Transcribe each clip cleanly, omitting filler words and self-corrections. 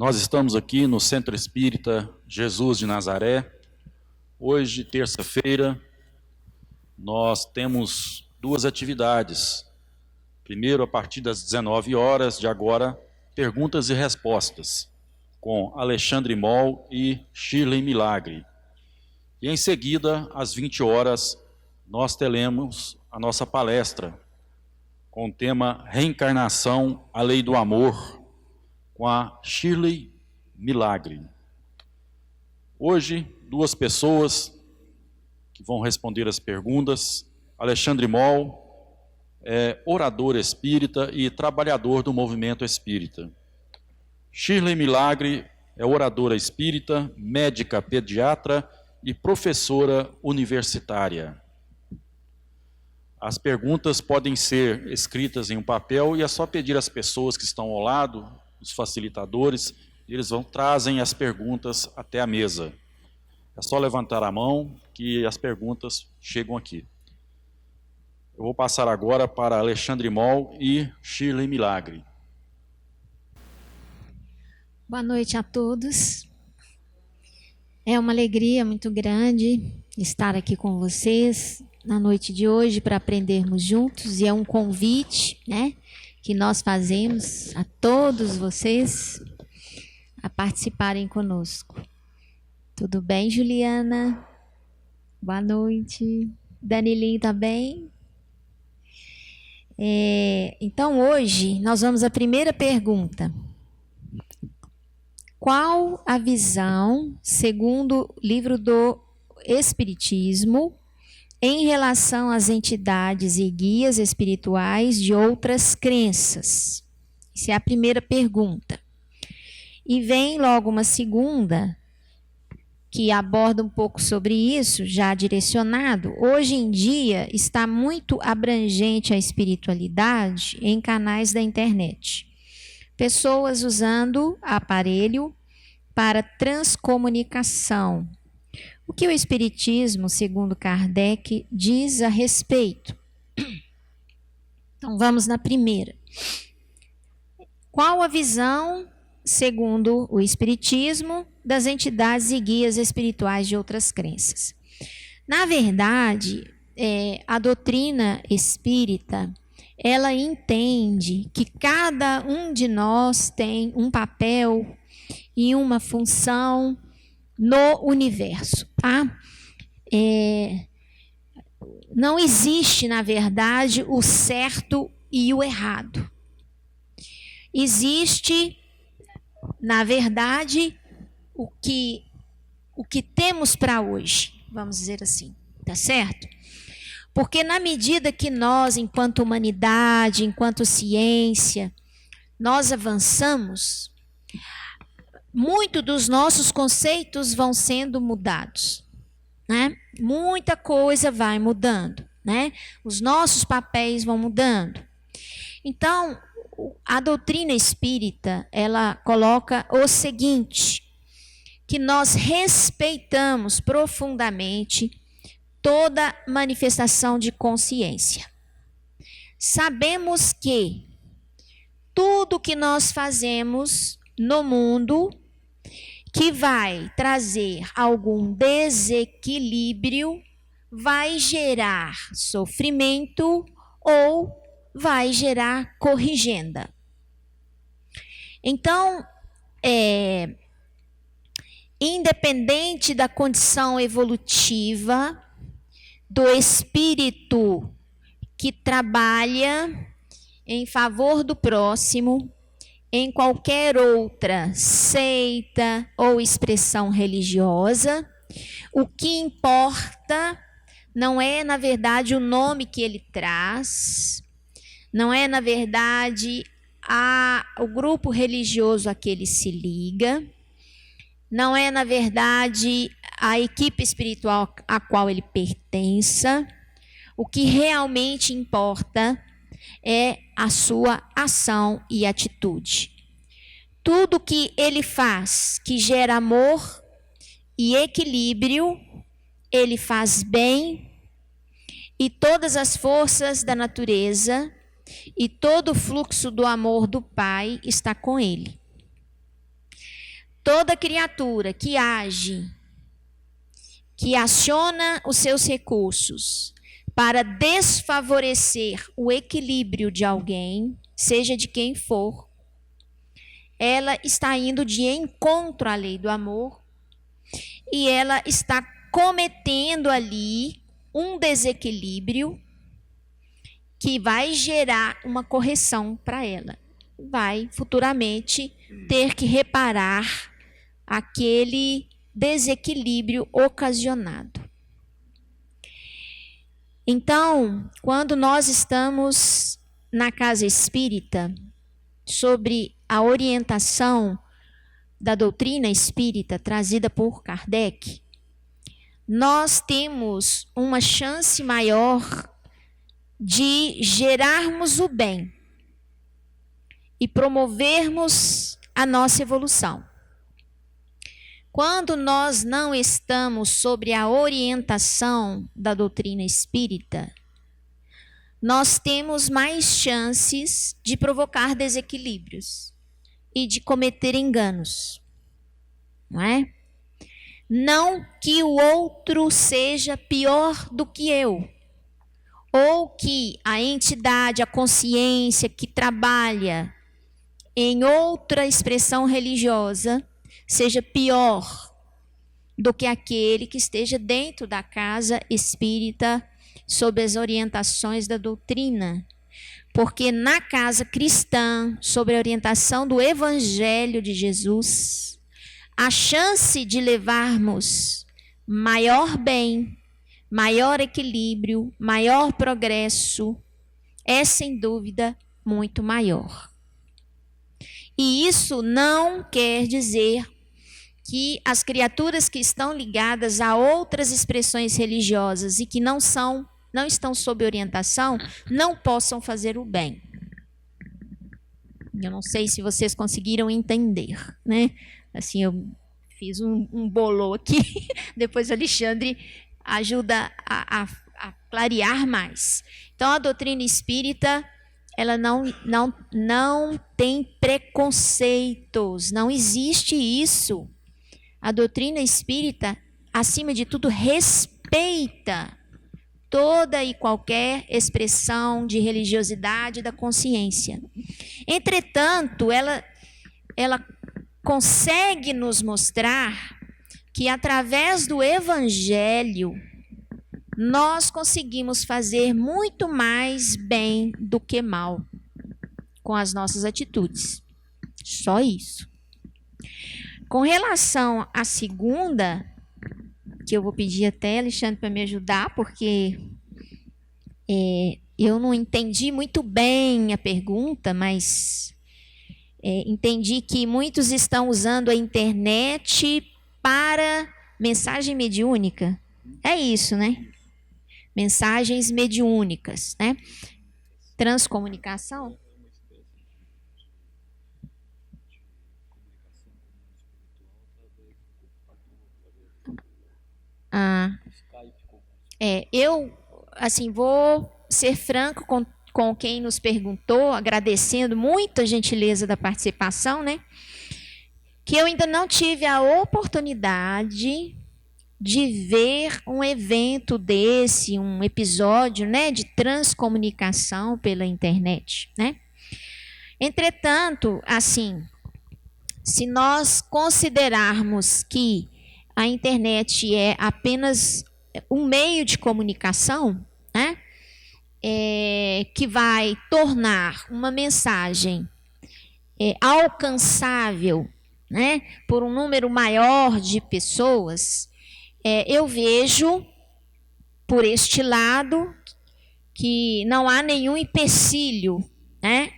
Nós estamos aqui no Centro Espírita Jesus de Nazaré. Hoje, terça-feira, nós temos duas atividades. Primeiro, a partir das 19 horas de agora, perguntas e respostas, com Alexandre Moll e Shirley Milagre. E em seguida, às 20 horas, nós teremos a nossa palestra, com o tema Reencarnação, a Lei do Amor, com a Shirley Milagre. Hoje, duas pessoas que vão responder as perguntas. Alexandre Moll é orador espírita e trabalhador do movimento espírita. Shirley Milagre é oradora espírita, médica pediatra e professora universitária. As perguntas podem ser escritas em um papel e é só pedir às pessoas que estão ao lado, os facilitadores, eles trazem as perguntas até a mesa. É só levantar a mão que as perguntas chegam aqui. Eu vou passar agora para Alexandre Moll e Shirley Milagre. Boa noite a todos. É uma alegria muito grande estar aqui com vocês na noite de hoje para aprendermos juntos, e é um convite, né, que nós fazemos a todos vocês a participarem conosco. Tudo bem, Juliana? Boa noite. Danilinho, tá bem? Então, hoje, nós vamos à primeira pergunta. Qual a visão, segundo o livro do Espiritismo, em relação às entidades e guias espirituais de outras crenças? Essa é a primeira pergunta. E vem logo uma segunda, que aborda um pouco sobre isso, já direcionado. Hoje em dia está muito abrangente a espiritualidade em canais da internet. Pessoas usando aparelho para transcomunicação. O que o Espiritismo, segundo Kardec, diz a respeito? Então vamos na primeira. Qual a visão, segundo o Espiritismo, das entidades e guias espirituais de outras crenças? Na verdade, a doutrina espírita, ela entende que cada um de nós tem um papel e uma função no universo, tá? Não existe, na verdade, o certo e o errado. Existe, na verdade, o que temos para hoje, vamos dizer assim, tá certo? Porque na medida que nós, enquanto humanidade, enquanto ciência, nós avançamos, muito dos nossos conceitos vão sendo mudados, né? Muita coisa vai mudando, né? Os nossos papéis vão mudando. Então, a doutrina espírita, ela coloca o seguinte, que nós respeitamos profundamente toda manifestação de consciência. Sabemos que tudo que nós fazemos no mundo que vai trazer algum desequilíbrio vai gerar sofrimento ou vai gerar corrigenda. Então, independente da condição evolutiva do espírito que trabalha em favor do próximo, em qualquer outra seita ou expressão religiosa, o que importa não é, na verdade, o nome que ele traz, não é, na verdade, o grupo religioso a que ele se liga, não é, na verdade, a equipe espiritual a qual ele pertença. O que realmente importa é a sua ação e atitude. Tudo que ele faz que gera amor e equilíbrio, ele faz bem, e todas as forças da natureza e todo o fluxo do amor do Pai está com ele. Toda criatura que age, que aciona os seus recursos para desfavorecer o equilíbrio de alguém, seja de quem for, ela está indo de encontro à lei do amor e ela está cometendo ali um desequilíbrio que vai gerar uma correção para ela. Vai futuramente ter que reparar aquele desequilíbrio ocasionado. Então, quando nós estamos na casa espírita, sobre a orientação da doutrina espírita trazida por Kardec, nós temos uma chance maior de gerarmos o bem e promovermos a nossa evolução. Quando nós não estamos sob a orientação da doutrina espírita, nós temos mais chances de provocar desequilíbrios e de cometer enganos, não é? Não que o outro seja pior do que eu, ou que a entidade, a consciência que trabalha em outra expressão religiosa seja pior do que aquele que esteja dentro da casa espírita sob as orientações da doutrina. Porque na casa cristã, sob a orientação do Evangelho de Jesus, a chance de levarmos maior bem, maior equilíbrio, maior progresso, é sem dúvida muito maior. E isso não quer dizer que as criaturas que estão ligadas a outras expressões religiosas e que não estão sob orientação, não possam fazer o bem. Eu não sei se vocês conseguiram entender, né? Assim, eu fiz um bolô aqui, depois o Alexandre ajuda a clarear mais. Então, a doutrina espírita, ela não tem preconceitos, não existe isso. A doutrina espírita, acima de tudo, respeita toda e qualquer expressão de religiosidade da consciência. Entretanto, ela consegue nos mostrar que através do Evangelho nós conseguimos fazer muito mais bem do que mal com as nossas atitudes. Só isso. Com relação à segunda, que eu vou pedir até Alexandre para me ajudar, porque eu não entendi muito bem a pergunta, mas entendi que muitos estão usando a internet para mensagem mediúnica. É isso, né? Mensagens mediúnicas, né? Transcomunicação. Eu, assim, vou ser franco com quem nos perguntou, agradecendo muito a gentileza da participação, né? Que eu ainda não tive a oportunidade de ver um evento desse, um episódio, né, de transcomunicação pela internet, né? Entretanto, assim, se nós considerarmos que a internet é apenas um meio de comunicação, né, que vai tornar uma mensagem alcançável, né, por um número maior de pessoas, eu vejo, por este lado, que não há nenhum empecilho, né,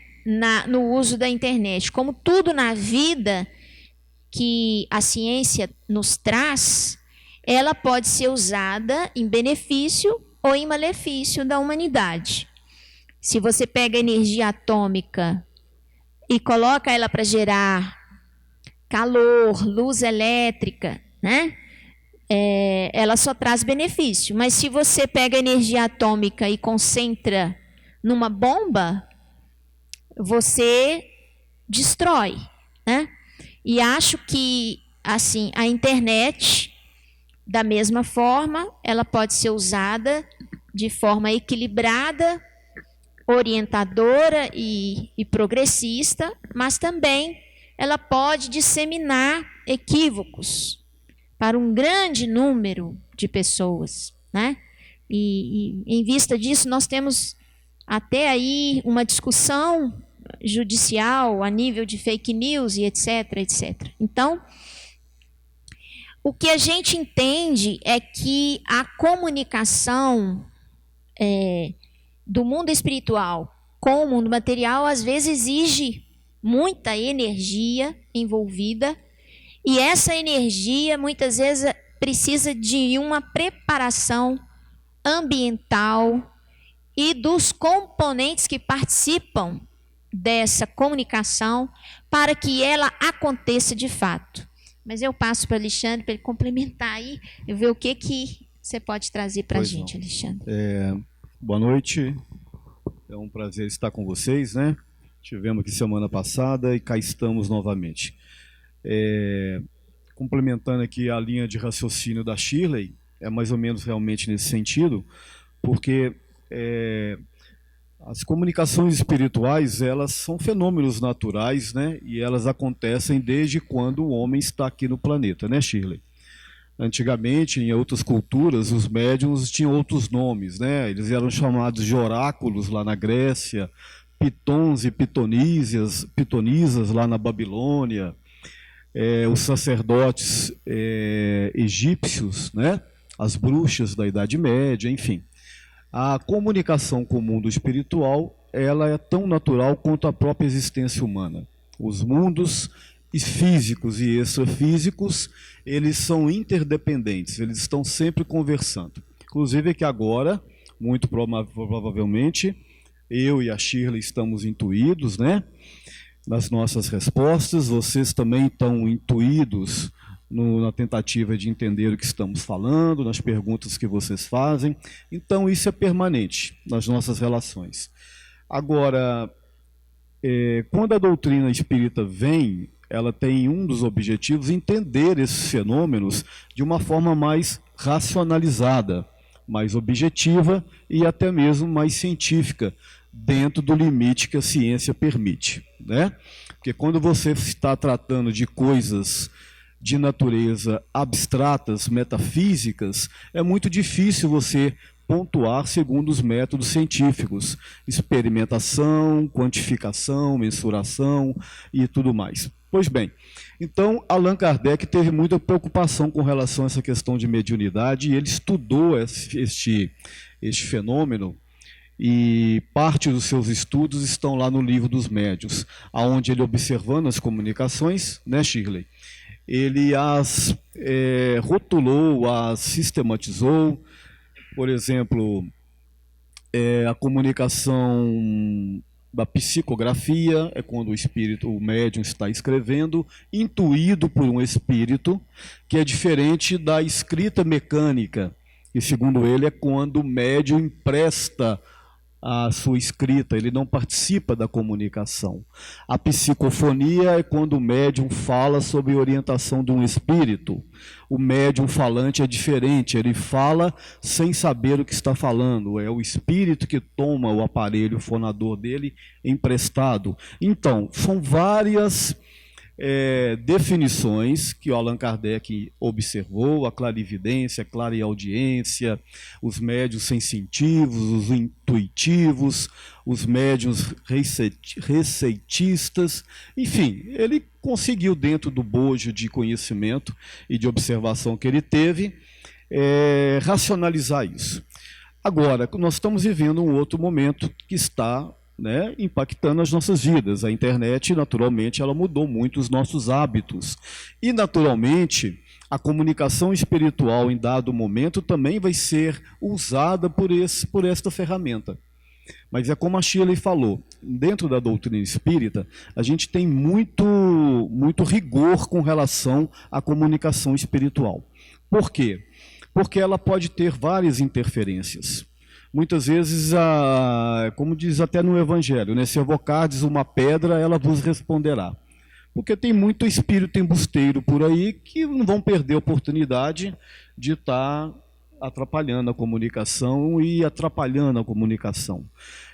no uso da internet. Como tudo na vida que a ciência nos traz, ela pode ser usada em benefício ou em malefício da humanidade. Se você pega a energia atômica e coloca ela para gerar calor, luz elétrica, né? Ela só traz benefício. Mas se você pega a energia atômica e concentra numa bomba, você destrói, né? E acho que assim, a internet, da mesma forma, ela pode ser usada de forma equilibrada, orientadora e progressista, mas também ela pode disseminar equívocos para um grande número de pessoas, né? E em vista disso, nós temos até aí uma discussão judicial a nível de fake news e etc, etc. Então, o que a gente entende é que a comunicação do mundo espiritual com o mundo material, às vezes, exige muita energia envolvida, e essa energia, muitas vezes, precisa de uma preparação ambiental e dos componentes que participam dessa comunicação para que ela aconteça de fato. Mas eu passo para o Alexandre para ele complementar aí e ver o que você pode trazer para a gente, Alexandre. Boa noite, é um prazer estar com vocês, né? Tivemos aqui semana passada e cá estamos novamente. Complementando aqui a linha de raciocínio da Shirley, é mais ou menos realmente nesse sentido, porque as comunicações espirituais, elas são fenômenos naturais, né? E elas acontecem desde quando o homem está aqui no planeta, né, Shirley? Antigamente, em outras culturas, os médiuns tinham outros nomes, né? Eles eram chamados de oráculos lá na Grécia, pitons e pitonisas lá na Babilônia, os sacerdotes egípcios, né? As bruxas da Idade Média, enfim. A comunicação com o mundo espiritual, ela é tão natural quanto a própria existência humana. Os mundos físicos e extrafísicos, eles são interdependentes, eles estão sempre conversando. Inclusive que agora, muito provavelmente, eu e a Shirley estamos intuídos, né, nas nossas respostas, vocês também estão intuídos na tentativa de entender o que estamos falando, nas perguntas que vocês fazem. Então, isso é permanente nas nossas relações. Agora, quando a doutrina espírita vem, ela tem um dos objetivos entender esses fenômenos de uma forma mais racionalizada, mais objetiva e até mesmo mais científica, dentro do limite que a ciência permite, né? Porque quando você está tratando de coisas de natureza abstratas, metafísicas, é muito difícil você pontuar segundo os métodos científicos, experimentação, quantificação, mensuração e tudo mais. Pois bem, então Allan Kardec teve muita preocupação com relação a essa questão de mediunidade e ele estudou este fenômeno e parte dos seus estudos estão lá no Livro dos Médiuns, onde ele, observando as comunicações, né, Shirley, ele as rotulou, as sistematizou. Por exemplo, a comunicação da psicografia é quando o médium está escrevendo, intuído por um espírito, que é diferente da escrita mecânica, que segundo ele é quando o médium empresta a sua escrita, ele não participa da comunicação. A psicofonia é quando o médium fala sob orientação de um espírito. O médium falante é diferente, ele fala sem saber o que está falando, é o espírito que toma o aparelho fonador dele emprestado. Então, são várias definições que o Allan Kardec observou: a clarividência, a clareaudiência, os médiuns sensitivos, os intuitivos, os médiuns receitistas, enfim, ele conseguiu, dentro do bojo de conhecimento e de observação que ele teve, racionalizar isso. Agora, nós estamos vivendo um outro momento que está impactando as nossas vidas. A internet, naturalmente, ela mudou muito os nossos hábitos. E, naturalmente, a comunicação espiritual em dado momento também vai ser usada por esta ferramenta. Mas é como a Shirley falou, dentro da doutrina espírita, a gente tem muito rigor com relação à comunicação espiritual. Por quê? Porque ela pode ter várias interferências. Muitas vezes, como diz até no Evangelho, se evocardes uma pedra, ela vos responderá. Porque tem muito espírito embusteiro por aí que não vão perder a oportunidade de estar atrapalhando a comunicação e atrapalhando a comunicação.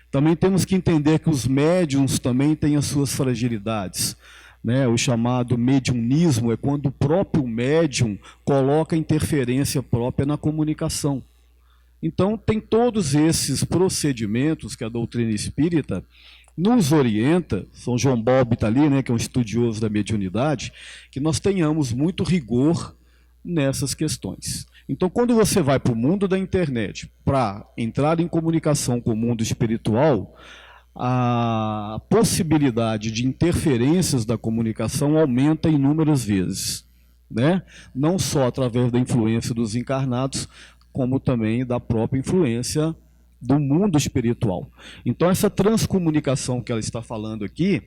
Também temos que entender que os médiums também têm as suas fragilidades, né? O chamado mediunismo é quando o próprio médium coloca interferência própria na comunicação. Então, tem todos esses procedimentos que a doutrina espírita nos orienta. São João Bob está ali, né, que é um estudioso da mediunidade, que nós tenhamos muito rigor nessas questões. Então, quando você vai para o mundo da internet para entrar em comunicação com o mundo espiritual, a possibilidade de interferências da comunicação aumenta inúmeras vezes, né? Não só através da influência dos encarnados, como também da própria influência do mundo espiritual. Então, essa transcomunicação que ela está falando aqui,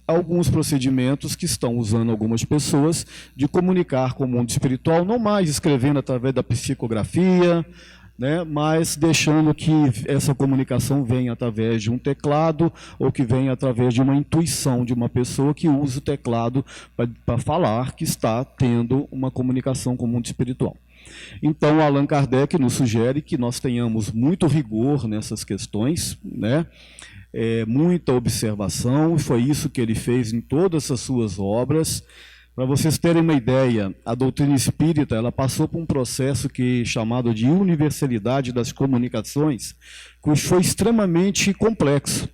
alguns procedimentos que estão usando algumas pessoas de comunicar com o mundo espiritual, não mais escrevendo através da psicografia, né, mas deixando que essa comunicação venha através de um teclado ou que venha através de uma intuição de uma pessoa que usa o teclado para falar que está tendo uma comunicação com o mundo espiritual. Então, Allan Kardec nos sugere que nós tenhamos muito rigor nessas questões, né? Muita observação, e foi isso que ele fez em todas as suas obras. Para vocês terem uma ideia, a doutrina espírita ela passou por um processo chamado de universalidade das comunicações, que foi extremamente complexo.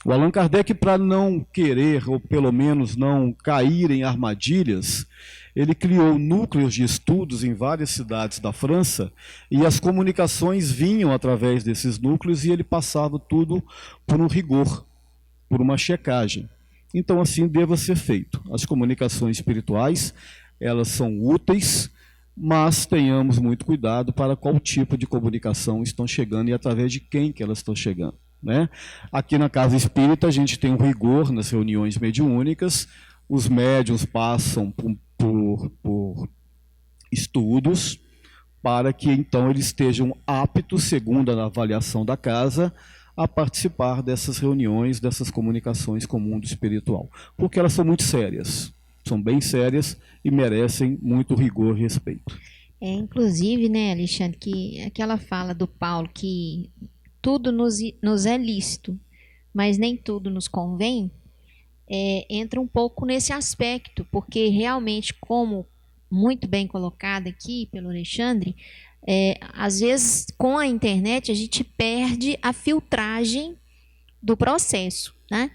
O Allan Kardec, para não querer, ou pelo menos não cair em armadilhas, ele criou núcleos de estudos em várias cidades da França, e as comunicações vinham através desses núcleos, e ele passava tudo por um rigor, por uma checagem. Então, assim deva ser feito. As comunicações espirituais, elas são úteis, mas tenhamos muito cuidado para qual tipo de comunicação estão chegando e através de quem que elas estão chegando, né? Aqui na Casa Espírita, a gente tem um rigor nas reuniões mediúnicas, os médiuns passam por estudos para que, então, eles estejam aptos, segundo a avaliação da casa, a participar dessas reuniões, dessas comunicações com o mundo espiritual, porque elas são muito sérias, são bem sérias e merecem muito rigor e respeito. Inclusive, né, Alexandre, que aquela fala do Paulo que tudo nos é lícito, mas nem tudo nos convém, entra um pouco nesse aspecto, porque realmente, como muito bem colocado aqui pelo Alexandre, às vezes com a internet a gente perde a filtragem do processo, né?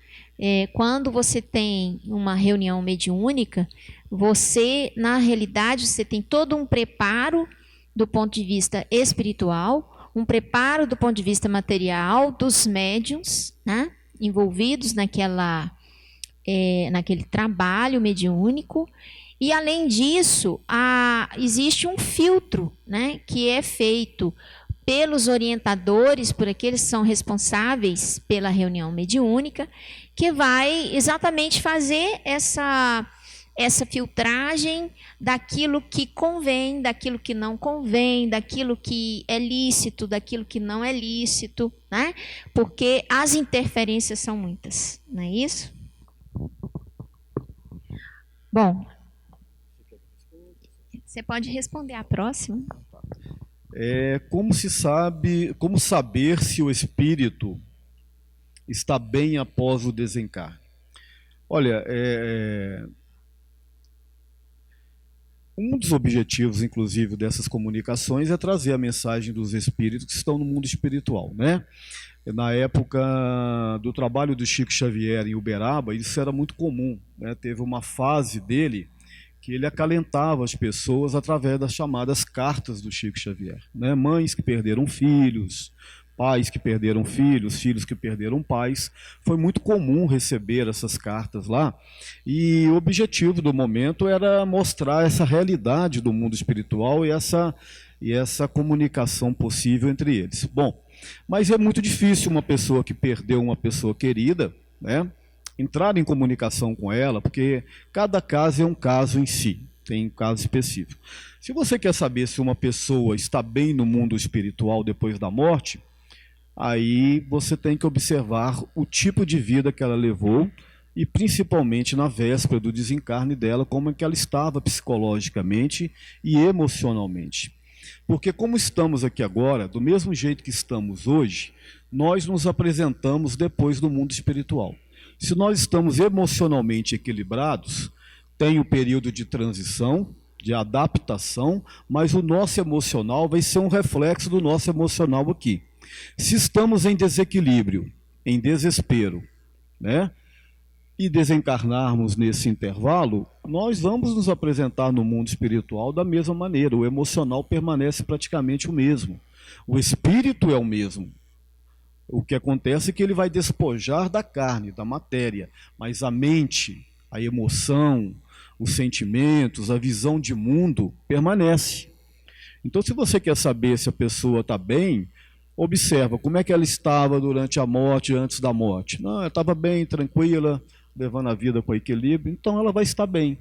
Quando você tem uma reunião mediúnica, você, na realidade, você tem todo um preparo do ponto de vista espiritual, um preparo do ponto de vista material dos médiuns, né, envolvidos naquele trabalho mediúnico. E, além disso, existe um filtro, né, que é feito pelos orientadores, por aqueles que são responsáveis pela reunião mediúnica, que vai exatamente fazer essa filtragem daquilo que convém, daquilo que não convém, daquilo que é lícito, daquilo que não é lícito, né? Porque as interferências são muitas, não é isso? Bom, você pode responder a próxima. Como saber se o espírito está bem após o desencarne? Olha, um dos objetivos, inclusive, dessas comunicações é trazer a mensagem dos espíritos que estão no mundo espiritual, né? Na época do trabalho do Chico Xavier em Uberaba, isso era muito comum, né? Teve uma fase dele que ele acalentava as pessoas através das chamadas cartas do Chico Xavier, né? Mães que perderam filhos, pais que perderam filhos, filhos que perderam pais. Foi muito comum receber essas cartas lá, e o objetivo do momento era mostrar essa realidade do mundo espiritual e essa comunicação possível entre eles. Bom, mas é muito difícil uma pessoa que perdeu uma pessoa querida, né, entrar em comunicação com ela, porque cada caso é um caso em si, tem um caso específico. Se você quer saber se uma pessoa está bem no mundo espiritual depois da morte, aí você tem que observar o tipo de vida que ela levou e principalmente na véspera do desencarne dela, como é que ela estava psicologicamente e emocionalmente. Porque como estamos aqui agora, do mesmo jeito que estamos hoje, nós nos apresentamos depois do mundo espiritual. Se nós estamos emocionalmente equilibrados, tem o período de transição, de adaptação, mas o nosso emocional vai ser um reflexo do nosso emocional aqui. Se estamos em desequilíbrio, em desespero, né, e desencarnarmos nesse intervalo, nós vamos nos apresentar no mundo espiritual da mesma maneira. O emocional permanece praticamente o mesmo. O espírito é o mesmo. O que acontece é que ele vai despojar da carne, da matéria, mas a mente, a emoção, os sentimentos, a visão de mundo permanece. Então, se você quer saber se a pessoa está bem, observa como é que ela estava durante a morte, antes da morte. Não, ela estava bem, tranquila, levando a vida com equilíbrio, então ela vai estar bem.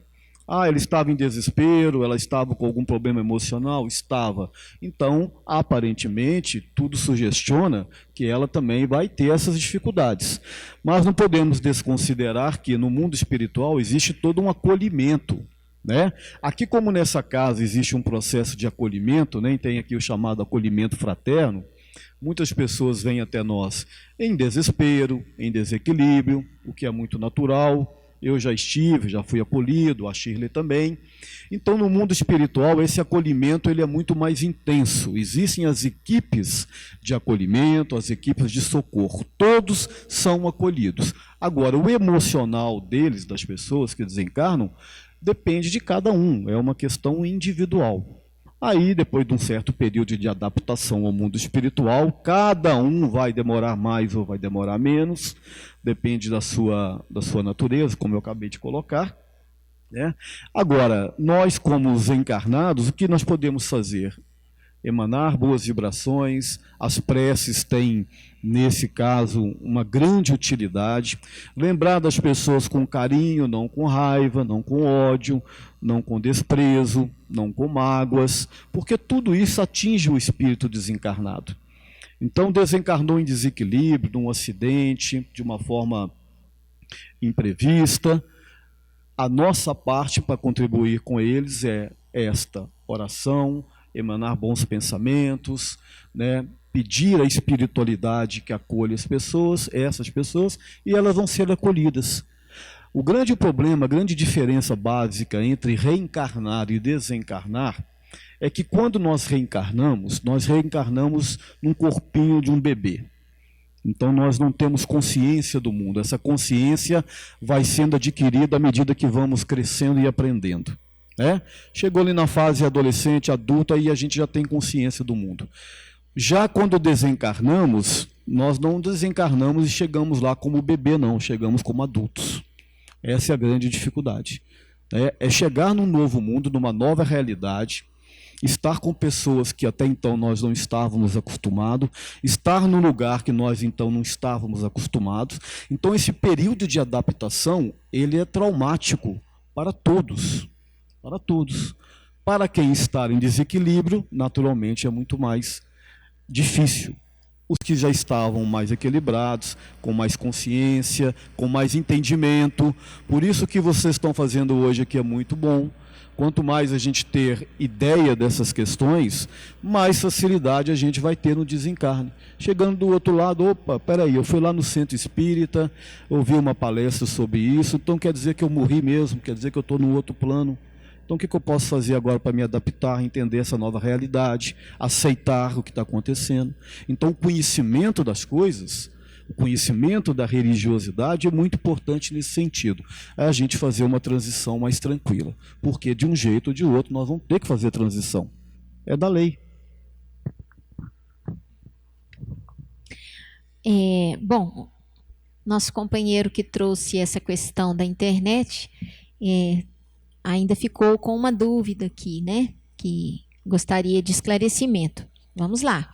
Ah, ela estava em desespero, ela estava com algum problema emocional? Estava. Então, aparentemente, tudo sugestiona que ela também vai ter essas dificuldades. Mas não podemos desconsiderar que no mundo espiritual existe todo um acolhimento, né? Aqui, como nessa casa existe um processo de acolhimento, né? Tem aqui o chamado acolhimento fraterno. Muitas pessoas vêm até nós em desespero, em desequilíbrio, o que é muito natural. Eu já estive, já fui acolhido, a Shirley também. Então, no mundo espiritual, esse acolhimento ele é muito mais intenso. Existem as equipes de acolhimento, as equipes de socorro. Todos são acolhidos. Agora, o emocional deles, das pessoas que desencarnam, depende de cada um. É uma questão individual. Aí, depois de um certo período de adaptação ao mundo espiritual, cada um vai demorar mais ou vai demorar menos, depende da sua natureza, como eu acabei de colocar, né? Agora, nós como os encarnados, o que nós podemos fazer? Emanar boas vibrações, as preces têm, nesse caso, uma grande utilidade. Lembrar das pessoas com carinho, não com raiva, não com ódio, não com desprezo, não com mágoas, porque tudo isso atinge o espírito desencarnado. Então, desencarnou em desequilíbrio, num acidente, de uma forma imprevista. A nossa parte para contribuir com eles é esta oração, emanar bons pensamentos, né? Pedir a espiritualidade que acolhe as pessoas, essas pessoas, e elas vão ser acolhidas. O grande problema, a grande diferença básica entre reencarnar e desencarnar é que quando nós reencarnamos num corpinho de um bebê. Então nós não temos consciência do mundo. Essa consciência vai sendo adquirida à medida que vamos crescendo e aprendendo. Chegou ali na fase adolescente, adulta, aí a gente já tem consciência do mundo. Já quando desencarnamos, nós não desencarnamos e chegamos lá como bebê, não, chegamos como adultos. Essa é a grande dificuldade. É chegar num novo mundo, numa nova realidade, estar com pessoas que até então nós não estávamos acostumados, estar num lugar que nós então não estávamos acostumados. Então esse período de adaptação, ele é traumático para todos. Para todos. Para quem está em desequilíbrio, naturalmente é muito mais difícil. Os que já estavam mais equilibrados, com mais consciência, com mais entendimento. Por isso que vocês estão fazendo hoje aqui é muito bom. Quanto mais a gente ter ideia dessas questões, mais facilidade a gente vai ter no desencarne. Chegando do outro lado, opa, peraí, eu fui lá no centro espírita, ouvi uma palestra sobre isso, então quer dizer que eu morri mesmo, quer dizer que eu estou no outro plano. Então, o que eu posso fazer agora para me adaptar, entender essa nova realidade, aceitar o que está acontecendo? Então, o conhecimento das coisas, o conhecimento da religiosidade é muito importante nesse sentido. É a gente fazer uma transição mais tranquila, porque de um jeito ou de outro nós vamos ter que fazer a transição. É da lei. Bom, nosso companheiro que trouxe essa questão da internet ainda ficou com uma dúvida aqui, né? Que gostaria de esclarecimento. Vamos lá.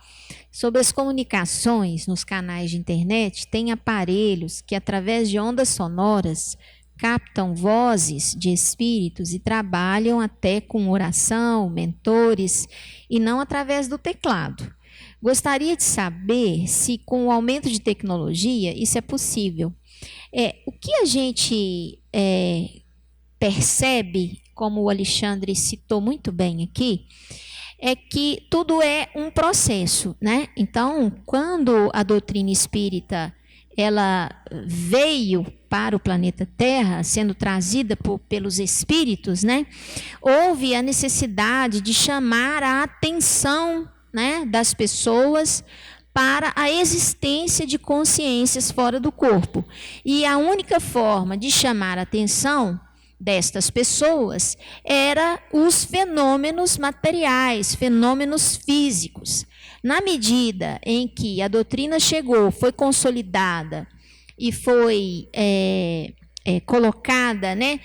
Sobre as comunicações nos canais de internet, tem aparelhos que, através de ondas sonoras, captam vozes de espíritos e trabalham até com oração, mentores, e não através do teclado. Gostaria de saber se, com o aumento de tecnologia, isso é possível. O que a gente percebe, como o Alexandre citou muito bem aqui, é que tudo é um processo, né? Então, quando a doutrina espírita ela veio para o planeta Terra, sendo trazida pelos espíritos, né? Houve a necessidade de chamar a atenção, né, das pessoas para a existência de consciências fora do corpo. E a única forma de chamar a atenção destas pessoas era os fenômenos materiais, fenômenos físicos. Na medida em que a doutrina chegou, foi consolidada e foi colocada, né,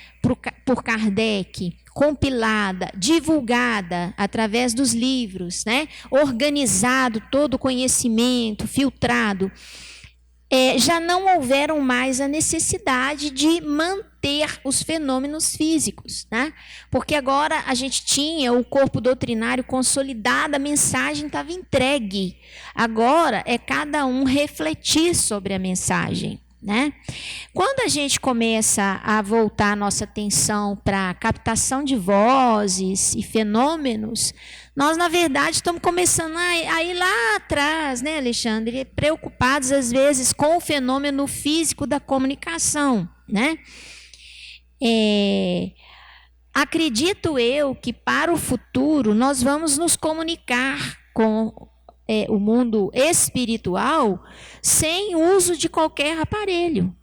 por Kardec, compilada, divulgada através dos livros, né, organizado todo o conhecimento, filtrado, já não houveram mais a necessidade de manter os fenômenos físicos, né? Porque agora a gente tinha o corpo doutrinário consolidado, a mensagem estava entregue. Agora é cada um refletir sobre a mensagem, né? Quando a gente começa a voltar a nossa atenção para a captação de vozes e fenômenos, nós, na verdade, estamos começando a ir lá atrás, né, Alexandre? Preocupados, às vezes, com o fenômeno físico da comunicação, né? Acredito eu que, para o futuro, nós vamos nos comunicar com o mundo espiritual sem uso de qualquer aparelho,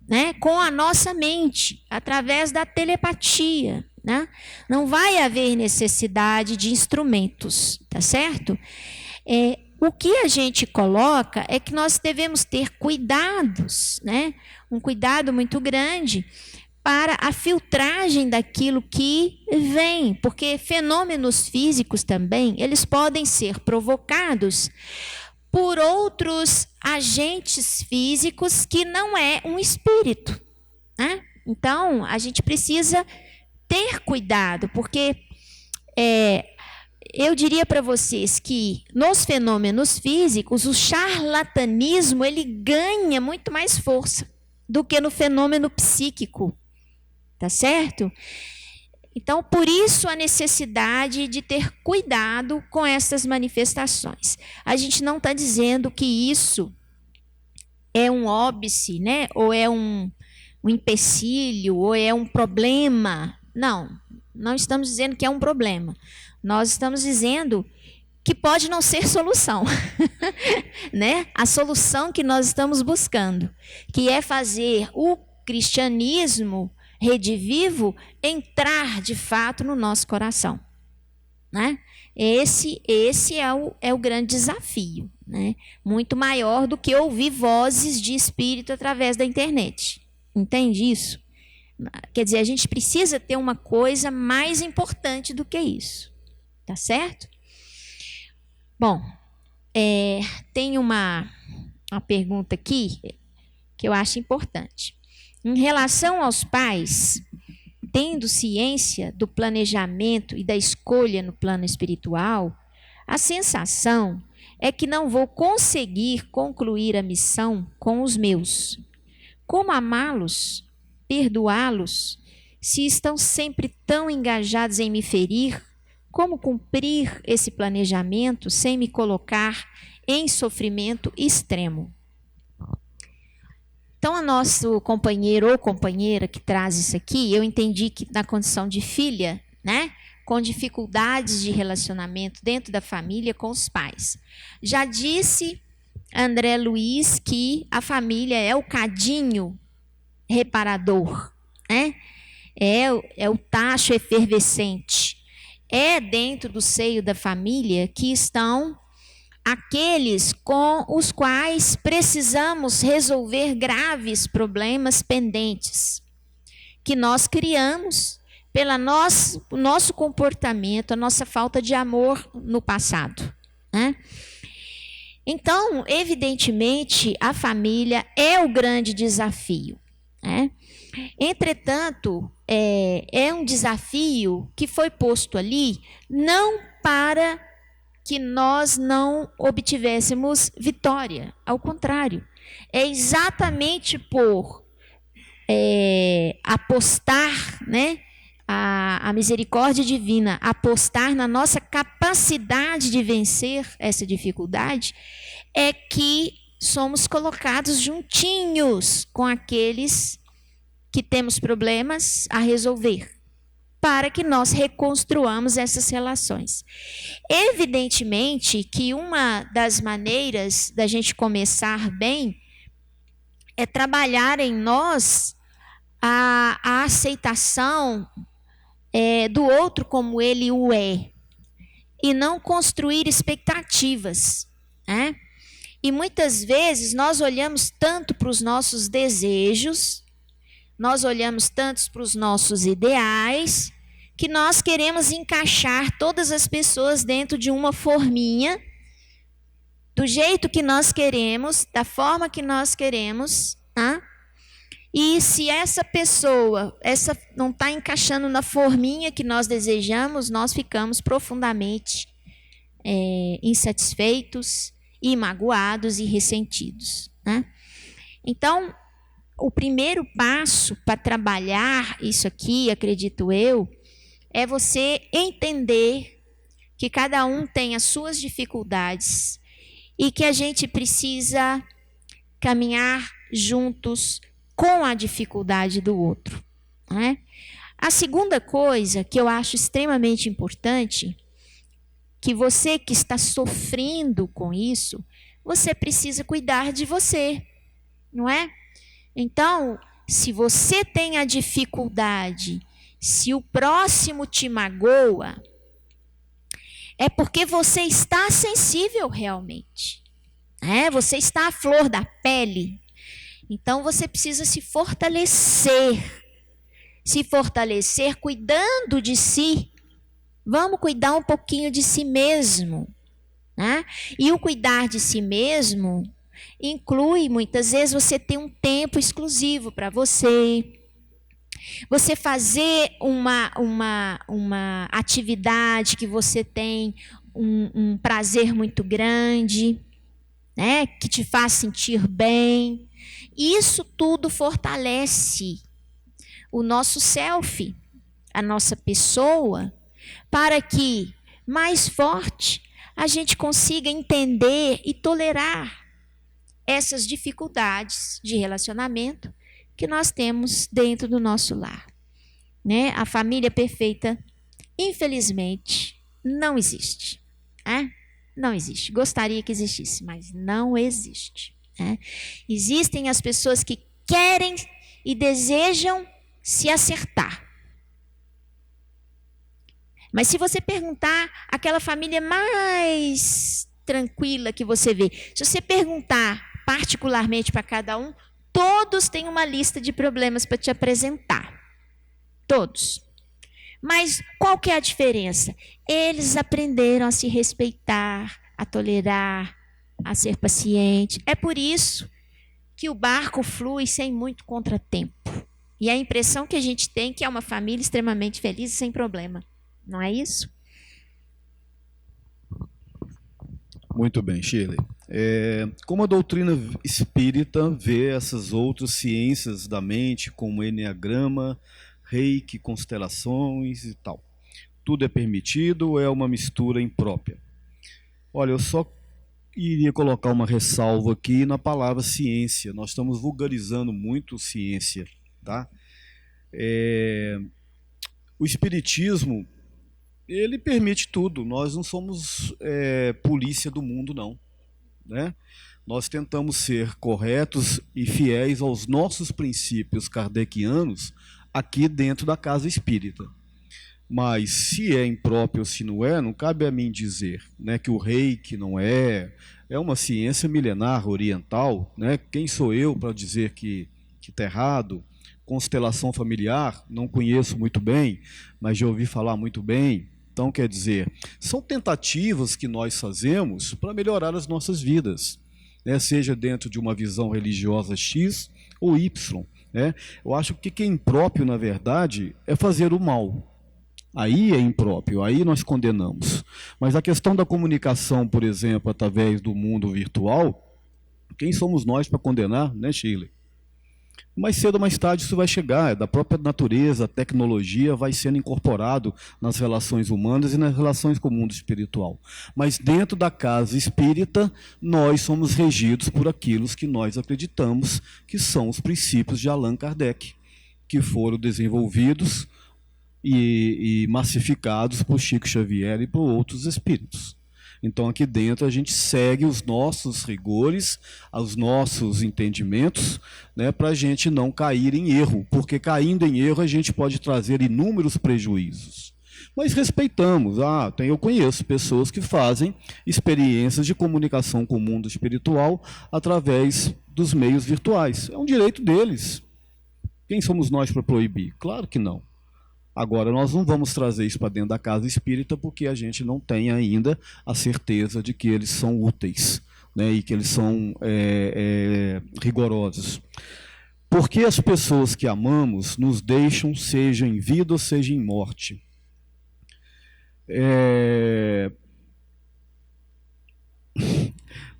né? Com a nossa mente, através da telepatia, né? Não vai haver necessidade de instrumentos, tá certo? O que a gente coloca é que nós devemos ter cuidados, né? Um cuidado muito grande para a filtragem daquilo que vem, porque fenômenos físicos também, eles podem ser provocados por outros agentes físicos que não é um espírito, né? Então, a gente precisa ter cuidado, porque eu diria para vocês que nos fenômenos físicos, o charlatanismo ele ganha muito mais força do que no fenômeno psíquico, tá certo? Então, por isso a necessidade de ter cuidado com essas manifestações. A gente não está dizendo que isso é um óbice, né? Ou é um empecilho, ou é um problema. Não estamos dizendo que é um problema. Nós estamos dizendo que pode não ser solução, né? A solução que nós estamos buscando, que é fazer o cristianismo redivivo entrar de fato no nosso coração, né? Esse é o grande desafio, né? Muito maior do que ouvir vozes de espírito através da internet. Entende isso? Quer dizer, a gente precisa ter uma coisa mais importante do que isso. Tá certo? Bom, tem uma pergunta aqui que eu acho importante. Em relação aos pais, tendo ciência do planejamento e da escolha no plano espiritual, a sensação é que não vou conseguir concluir a missão com os meus. Como amá-los, perdoá-los, se estão sempre tão engajados em me ferir? Como cumprir esse planejamento sem me colocar em sofrimento extremo? Então, o nosso companheiro ou companheira que traz isso aqui, eu entendi que na condição de filha, né, com dificuldades de relacionamento dentro da família com os pais. Já disse André Luiz que a família é o cadinho reparador, né? É o tacho efervescente. É dentro do seio da família que estão aqueles com os quais precisamos resolver graves problemas pendentes, que nós criamos pelo nosso comportamento, a nossa falta de amor no passado, né? Então, evidentemente, a família é o grande desafio, né? Entretanto, é um desafio que foi posto ali não para que nós não obtivéssemos vitória. Ao contrário, é exatamente por apostar, né, a misericórdia divina, apostar na nossa capacidade de vencer essa dificuldade, é que somos colocados juntinhos com aqueles que temos problemas a resolver, para que nós reconstruamos essas relações. Evidentemente que uma das maneiras da gente começar bem é trabalhar em nós a aceitação do outro como ele o é, e não construir expectativas, né? E muitas vezes nós olhamos tanto para os nossos desejos, nós olhamos tanto para os nossos ideais, que nós queremos encaixar todas as pessoas dentro de uma forminha, do jeito que nós queremos, da forma que nós queremos, tá? E se essa pessoa não está encaixando na forminha que nós desejamos, nós ficamos profundamente insatisfeitos e magoados e ressentidos, né? Então, o primeiro passo para trabalhar isso aqui, acredito eu, é você entender que cada um tem as suas dificuldades e que a gente precisa caminhar juntos com a dificuldade do outro, né? A segunda coisa que eu acho extremamente importante, que você que está sofrendo com isso, você precisa cuidar de você, não é? Então, se você tem a dificuldade, se o próximo te magoa, é porque você está sensível realmente, né? Você está à flor da pele. Então, você precisa se fortalecer cuidando de si. Vamos cuidar um pouquinho de si mesmo, né? E o cuidar de si mesmo inclui, muitas vezes, você ter um tempo exclusivo para você fazer uma atividade que você tem um prazer muito grande, né? Que te faz sentir bem. Isso tudo fortalece o nosso self, a nossa pessoa, para que, mais forte, a gente consiga entender e tolerar essas dificuldades de relacionamento que nós temos dentro do nosso lar, né? A família perfeita, infelizmente, não existe, né? Não existe. Gostaria que existisse, mas não existe, né? Existem as pessoas que querem e desejam se acertar. Mas se você perguntar aquela família mais tranquila que você vê, se você perguntar particularmente para cada um, todos têm uma lista de problemas para te apresentar. Todos. Mas qual que é a diferença? Eles aprenderam a se respeitar, a tolerar, a ser paciente. É por isso que o barco flui sem muito contratempo. E a impressão que a gente tem é que é uma família extremamente feliz e sem problema. Não é isso? Muito bem, Shirley. Como a doutrina espírita vê essas outras ciências da mente, como enneagrama, reiki, constelações e tal? Tudo é permitido ou é uma mistura imprópria? Olha, eu só iria colocar uma ressalva aqui na palavra ciência. Nós estamos vulgarizando muito ciência, tá? O espiritismo, ele permite tudo. Nós não somos polícia do mundo, não, né? Nós tentamos ser corretos e fiéis aos nossos princípios kardecianos aqui dentro da casa espírita. Mas se é impróprio ou se não é, não cabe a mim dizer, né, que o reiki não é uma ciência milenar oriental, né? Quem sou eu para dizer que está errado? Constelação familiar, não conheço muito bem, mas já ouvi falar muito bem. Então, quer dizer, são tentativas que nós fazemos para melhorar as nossas vidas, né? Seja dentro de uma visão religiosa X ou Y, né? Eu acho que o que é impróprio, na verdade, é fazer o mal. Aí é impróprio, aí nós condenamos. Mas a questão da comunicação, por exemplo, através do mundo virtual, quem somos nós para condenar, né, Shirley? Mais cedo ou mais tarde isso vai chegar, é da própria natureza, a tecnologia vai sendo incorporado nas relações humanas e nas relações com o mundo espiritual. Mas dentro da casa espírita, nós somos regidos por aquilo que nós acreditamos que são os princípios de Allan Kardec, que foram desenvolvidos e massificados por Chico Xavier e por outros espíritos. Então, aqui dentro, a gente segue os nossos rigores, os nossos entendimentos, né, para a gente não cair em erro, porque caindo em erro a gente pode trazer inúmeros prejuízos. Mas respeitamos. Eu conheço pessoas que fazem experiências de comunicação com o mundo espiritual através dos meios virtuais. É um direito deles. Quem somos nós para proibir? Claro que não. Agora, nós não vamos trazer isso para dentro da casa espírita porque a gente não tem ainda a certeza de que eles são úteis, né, e que eles são rigorosos. Porque as pessoas que amamos nos deixam, seja em vida ou seja em morte.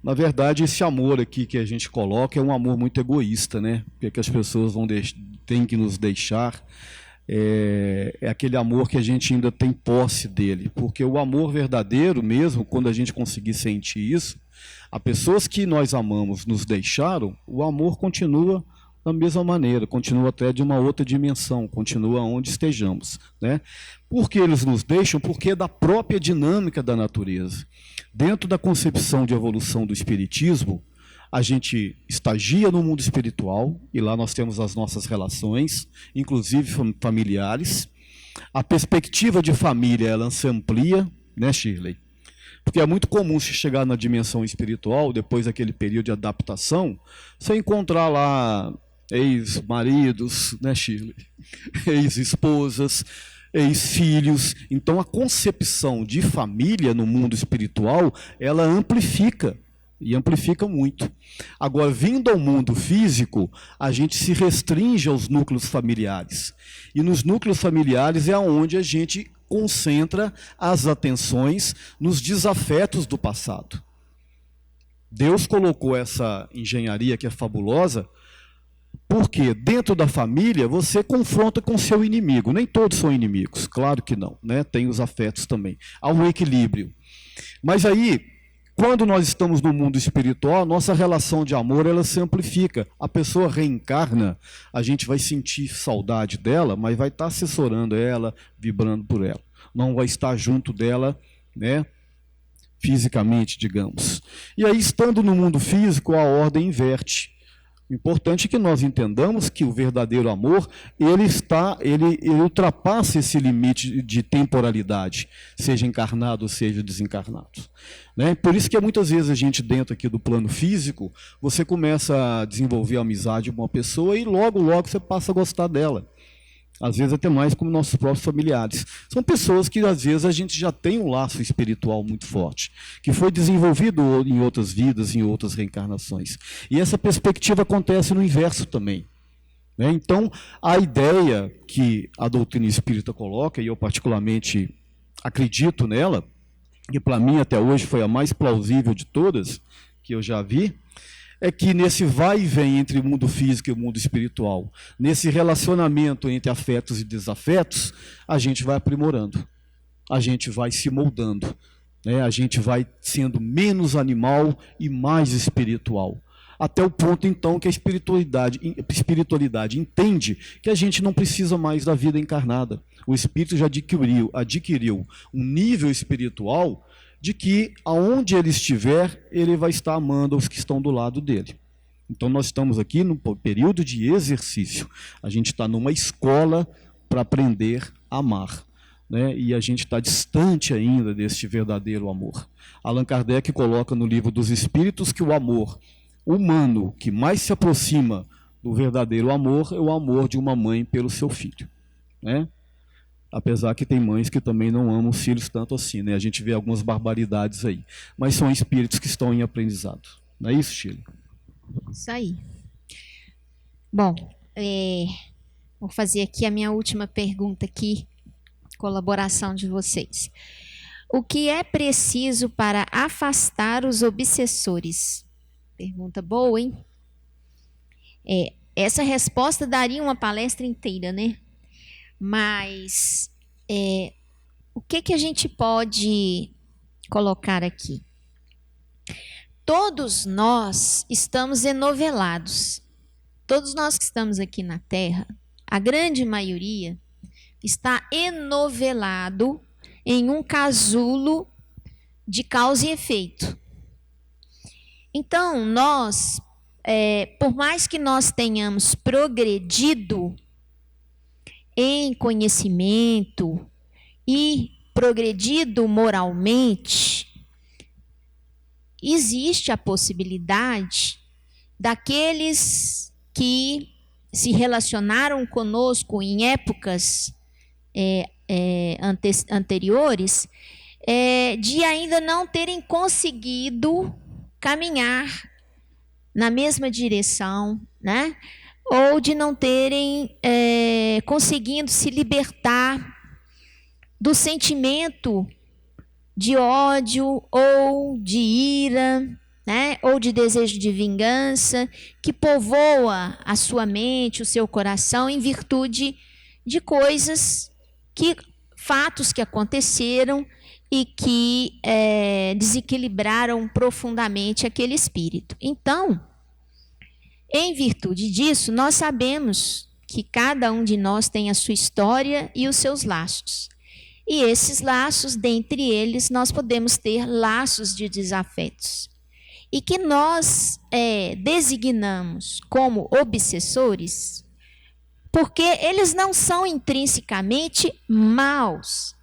Na verdade, esse amor aqui que a gente coloca é um amor muito egoísta, né? Porque as pessoas têm que nos deixar. É aquele amor que a gente ainda tem posse dele, porque o amor verdadeiro mesmo, quando a gente conseguir sentir isso, as pessoas que nós amamos nos deixaram, o amor continua da mesma maneira, continua até de uma outra dimensão, continua onde estejamos, né? Por que eles nos deixam? Porque é da própria dinâmica da natureza. Dentro da concepção de evolução do espiritismo, a gente estagia no mundo espiritual, e lá nós temos as nossas relações, inclusive familiares. A perspectiva de família, ela se amplia, né, Shirley? Porque é muito comum se chegar na dimensão espiritual, depois daquele período de adaptação, você encontrar lá ex-maridos, né, Shirley? Ex-esposas, ex-filhos. Então, a concepção de família no mundo espiritual, ela amplifica. E amplifica muito. Agora, vindo ao mundo físico, a gente se restringe aos núcleos familiares. E nos núcleos familiares é onde a gente concentra as atenções nos desafetos do passado. Deus colocou essa engenharia que é fabulosa, porque dentro da família você confronta com seu inimigo. Nem todos são inimigos, claro que não, né? Tem os afetos também. Há um equilíbrio. Mas aí, quando nós estamos no mundo espiritual, nossa relação de amor ela se amplifica. A pessoa reencarna, a gente vai sentir saudade dela, mas vai estar assessorando ela, vibrando por ela. Não vai estar junto dela, né, fisicamente, digamos. E aí, estando no mundo físico, a ordem inverte. O importante é que nós entendamos que o verdadeiro amor, ele ultrapassa esse limite de temporalidade, seja encarnado ou seja desencarnado. Né? Por isso que muitas vezes a gente, dentro aqui do plano físico, você começa a desenvolver amizade com uma pessoa e logo você passa a gostar dela. Às vezes até mais como nossos próprios familiares. São pessoas que às vezes a gente já tem um laço espiritual muito forte, que foi desenvolvido em outras vidas, em outras reencarnações. E essa perspectiva acontece no inverso também. Né? Então, a ideia que a doutrina espírita coloca, e eu particularmente acredito nela, que para mim até hoje foi a mais plausível de todas que eu já vi, é que nesse vai e vem entre o mundo físico e o mundo espiritual, nesse relacionamento entre afetos e desafetos, a gente vai aprimorando, a gente vai se moldando, né? A gente vai sendo menos animal e mais espiritual. Até o ponto, então, que a espiritualidade entende que a gente não precisa mais da vida encarnada. O espírito já adquiriu um nível espiritual de que, aonde ele estiver, ele vai estar amando os que estão do lado dele. Então, nós estamos aqui num período de exercício. A gente está numa escola para aprender a amar. Né? E a gente está distante ainda deste verdadeiro amor. Allan Kardec coloca no Livro dos Espíritos que o amor humano que mais se aproxima do verdadeiro amor é o amor de uma mãe pelo seu filho. Né? Apesar que tem mães que também não amam os filhos tanto assim, né? A gente vê algumas barbaridades aí. Mas são espíritos que estão em aprendizado. Não é isso, Sheila? Isso aí. Bom, vou fazer aqui a minha última pergunta aqui, colaboração de vocês. O que é preciso para afastar os obsessores? Pergunta boa, hein? essa resposta daria uma palestra inteira, né? Mas o que a gente pode colocar aqui? Todos nós estamos enovelados. Todos nós que estamos aqui na Terra, a grande maioria está enovelado em um casulo de causa e efeito. Então, nós, por mais que nós tenhamos progredido em conhecimento e progredido moralmente, existe a possibilidade daqueles que se relacionaram conosco em épocas anteriores, de ainda não terem conseguido caminhar na mesma direção, né? Ou de não terem conseguido se libertar do sentimento de ódio ou de ira, né? Ou de desejo de vingança, que povoa a sua mente, o seu coração, em virtude de fatos que aconteceram e que desequilibraram profundamente aquele espírito. Então, em virtude disso, nós sabemos que cada um de nós tem a sua história e os seus laços. E esses laços, dentre eles, nós podemos ter laços de desafetos. E que nós designamos como obsessores, porque eles não são intrinsecamente maus,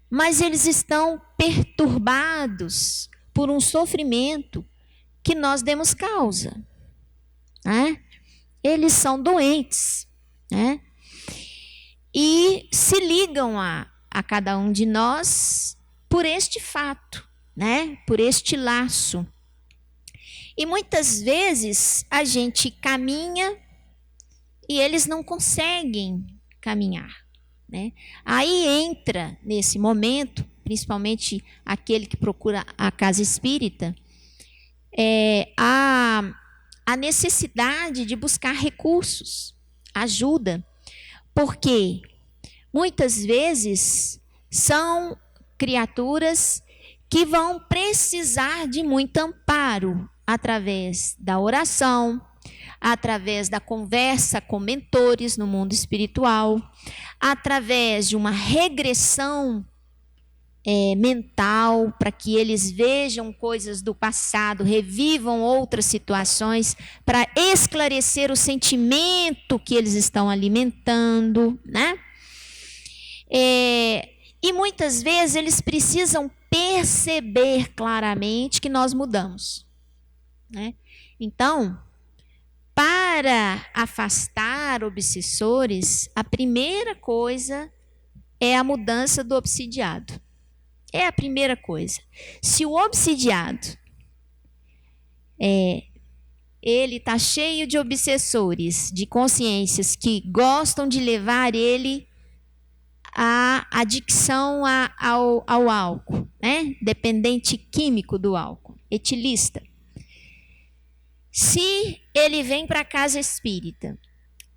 mas eles estão perturbados por um sofrimento que nós demos causa, né? Eles são doentes, né? E se ligam a cada um de nós por este fato, né? Por este laço. E muitas vezes a gente caminha e eles não conseguem caminhar, né? Aí entra nesse momento, principalmente aquele que procura a casa espírita, a necessidade de buscar recursos, ajuda, porque muitas vezes são criaturas que vão precisar de muito amparo através da oração, através da conversa com mentores no mundo espiritual, através de uma regressão mental, para que eles vejam coisas do passado, revivam outras situações, para esclarecer o sentimento que eles estão alimentando, né? E muitas vezes eles precisam perceber claramente que nós mudamos, né? Então, para afastar obsessores, a primeira coisa é a mudança do obsidiado. É a primeira coisa. Se o obsidiado ele está cheio de obsessores, de consciências que gostam de levar ele à adicção ao álcool, né? Dependente químico do álcool, etilista. Se ele vem para a casa espírita,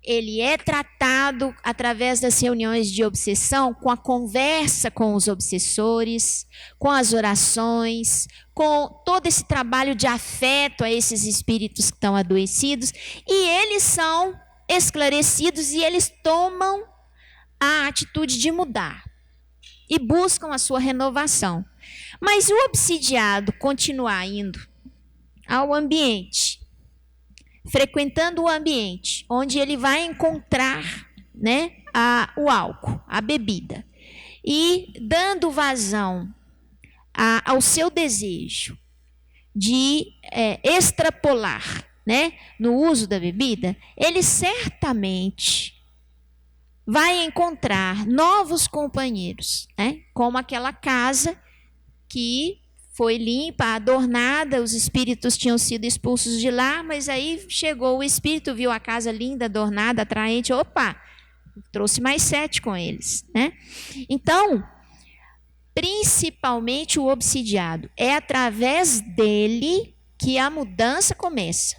ele é tratado através das reuniões de obsessão, com a conversa com os obsessores, com as orações, com todo esse trabalho de afeto a esses espíritos que estão adoecidos, e eles são esclarecidos e eles tomam a atitude de mudar e buscam a sua renovação. Mas o obsidiado continuar indo ao ambiente, frequentando o ambiente onde ele vai encontrar, né, o álcool, a bebida, e dando vazão ao seu desejo de extrapolar, né, no uso da bebida, ele certamente vai encontrar novos companheiros, né, como aquela casa que foi limpa, adornada, os espíritos tinham sido expulsos de lá, mas aí chegou o espírito, viu a casa linda, adornada, atraente, opa, trouxe mais 7 com eles, né? Então, principalmente o obsidiado, é através dele que a mudança começa.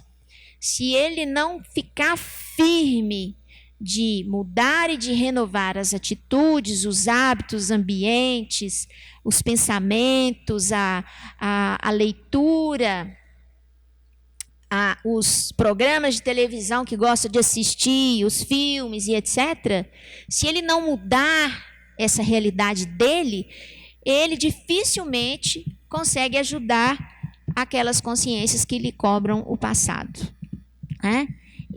se ele não ficar firme de mudar e de renovar as atitudes, os hábitos, os ambientes, os pensamentos, a leitura, os programas de televisão que gosta de assistir, os filmes e etc., se ele não mudar essa realidade dele, ele dificilmente consegue ajudar aquelas consciências que lhe cobram o passado, né?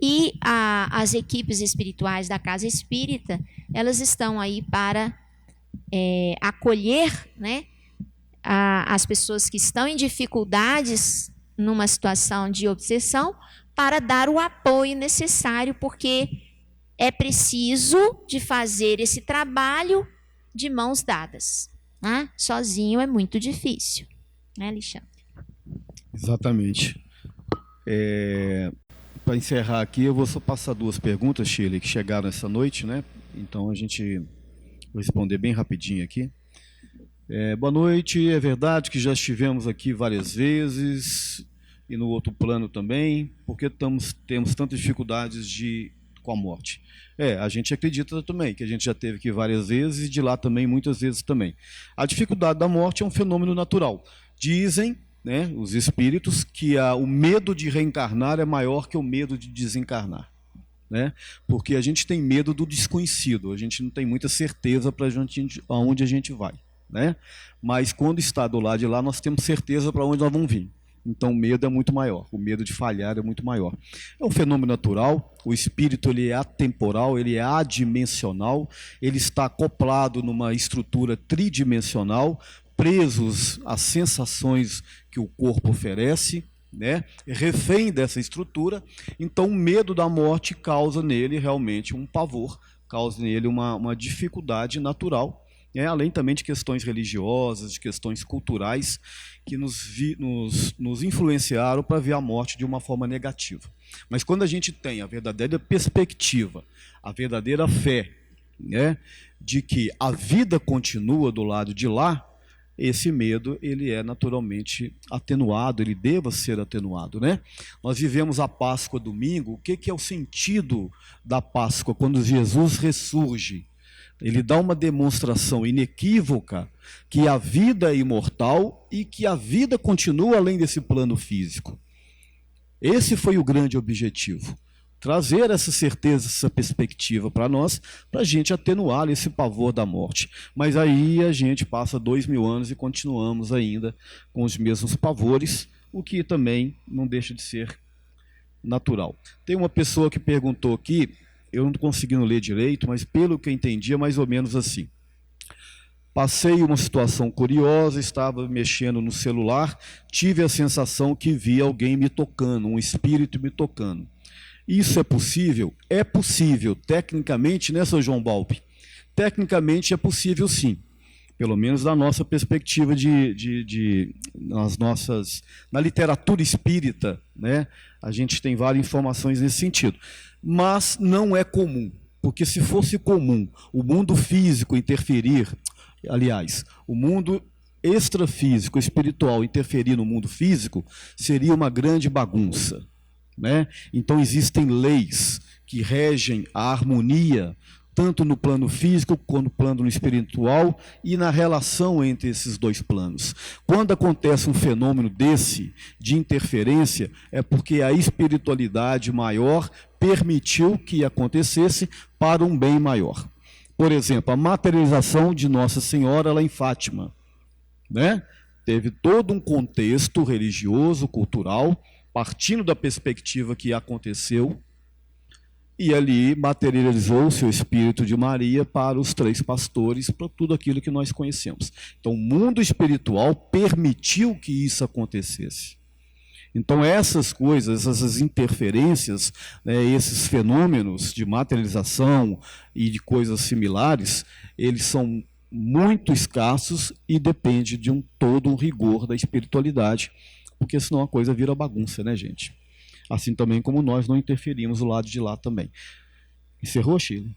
E as equipes espirituais da Casa Espírita, elas estão aí para acolher, né, as pessoas que estão em dificuldades numa situação de obsessão, para dar o apoio necessário, porque é preciso de fazer esse trabalho de mãos dadas, né? Sozinho é muito difícil, né, Alexandre? Exatamente. Para encerrar aqui, eu vou só passar duas perguntas, Shirley, que chegaram essa noite, né? Então a gente vai responder bem rapidinho aqui. Boa noite, é verdade que já estivemos aqui várias vezes e no outro plano também, porque temos tantas dificuldades com a morte. A gente acredita também que a gente já esteve aqui várias vezes e de lá também muitas vezes também. A dificuldade da morte é um fenômeno natural. Dizem, né, os espíritos, que o medo de reencarnar é maior que o medo de desencarnar, né? Porque a gente tem medo do desconhecido, a gente não tem muita certeza para onde a gente vai, né? Mas quando está do lado de lá, nós temos certeza para onde nós vamos vir. Então o medo é muito maior, o medo de falhar é muito maior. É um fenômeno natural, o espírito ele é atemporal, ele é adimensional, ele está acoplado numa estrutura tridimensional, presos às sensações que o corpo oferece, né? Refém dessa estrutura. Então o medo da morte causa nele realmente um pavor, causa nele uma dificuldade natural, além também de questões religiosas, de questões culturais que nos influenciaram para ver a morte de uma forma negativa. Mas quando a gente tem a verdadeira perspectiva, a verdadeira fé, né, de que a vida continua do lado de lá, esse medo ele é naturalmente atenuado, ele deva ser atenuado, né? Nós vivemos a Páscoa domingo. O que é o sentido da Páscoa quando Jesus ressurge? Ele dá uma demonstração inequívoca que a vida é imortal e que a vida continua além desse plano físico. Esse foi o grande objetivo. Trazer essa certeza, essa perspectiva para nós, para a gente atenuar esse pavor da morte. Mas aí a gente passa 2000 anos e continuamos ainda com os mesmos pavores, o que também não deixa de ser natural. Tem uma pessoa que perguntou aqui, eu não estou conseguindo ler direito, mas pelo que eu entendi é mais ou menos assim. Passei uma situação curiosa, estava mexendo no celular, tive a sensação que vi alguém me tocando, um espírito me tocando. Isso é possível? É possível, tecnicamente, né, Sr. João Balbi? Tecnicamente é possível sim, pelo menos na nossa perspectiva na literatura espírita, né, a gente tem várias informações nesse sentido. Mas não é comum, porque se fosse comum o mundo físico interferir, aliás, o mundo extrafísico, espiritual interferir no mundo físico, seria uma grande bagunça, né? Então existem leis que regem a harmonia, tanto no plano físico quanto no plano espiritual e na relação entre esses dois planos. Quando acontece um fenômeno desse, de interferência, é porque a espiritualidade maior permitiu que acontecesse para um bem maior. Por exemplo, a materialização de Nossa Senhora lá em Fátima, né? Teve todo um contexto religioso, cultural, partindo da perspectiva que aconteceu, e ali materializou-se o Espírito de Maria para os 3 pastores, para tudo aquilo que nós conhecemos. Então, o mundo espiritual permitiu que isso acontecesse. Então, essas coisas, essas interferências, né, esses fenômenos de materialização e de coisas similares, eles são muito escassos e depende de todo um rigor da espiritualidade, porque senão a coisa vira bagunça, né, gente? Assim também como nós não interferimos do lado de lá também. Encerrou, Sheila?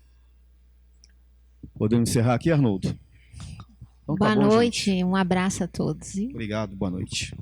Podemos encerrar aqui, Arnoldo? Então, boa tá bom, noite, gente. um abraço a todos. Obrigado, boa noite.